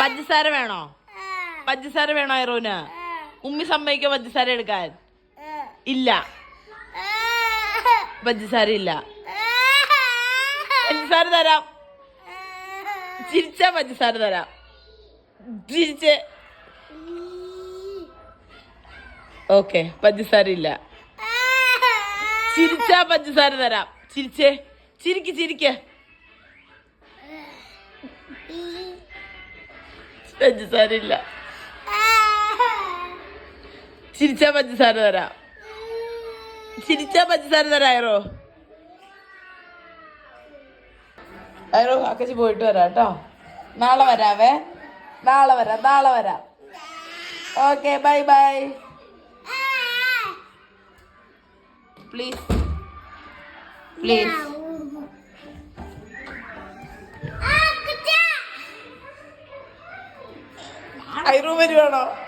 പഞ്ചസാര വേണോ? പഞ്ചസാര വേണോ ഐറൂന്? ഉമ്മി സമ്മതിക്കോ പഞ്ചസാര എടുക്കാൻ? ഇല്ല, പഞ്ചസാര ഇല്ല. പഞ്ചസാര തരാം. ചിരിച്ച പഞ്ചസാര തരാം. ചിരിച്ച്. ഓക്കെ, പഞ്ചസാര ഇല്ല. ചിരിച്ച പഞ്ചസാര തരാം. ചിരിച്ചേ, ചിരിക്ക് ചിരിക്ക്. പഞ്ചസാര ഇല്ല. ചിരിച്ച പഞ്ചസാര തരാം. ചിരിച്ച പഞ്ചസാര തരാം ഐറോ. ഐറോ അക്കച്ചി പോയിട്ട് വരാം കേട്ടോ. നാളെ വരാവേ. നാളെ വരാം. Okay, bye bye. പ്ലീസ് ഐറോ വരുവാണോ?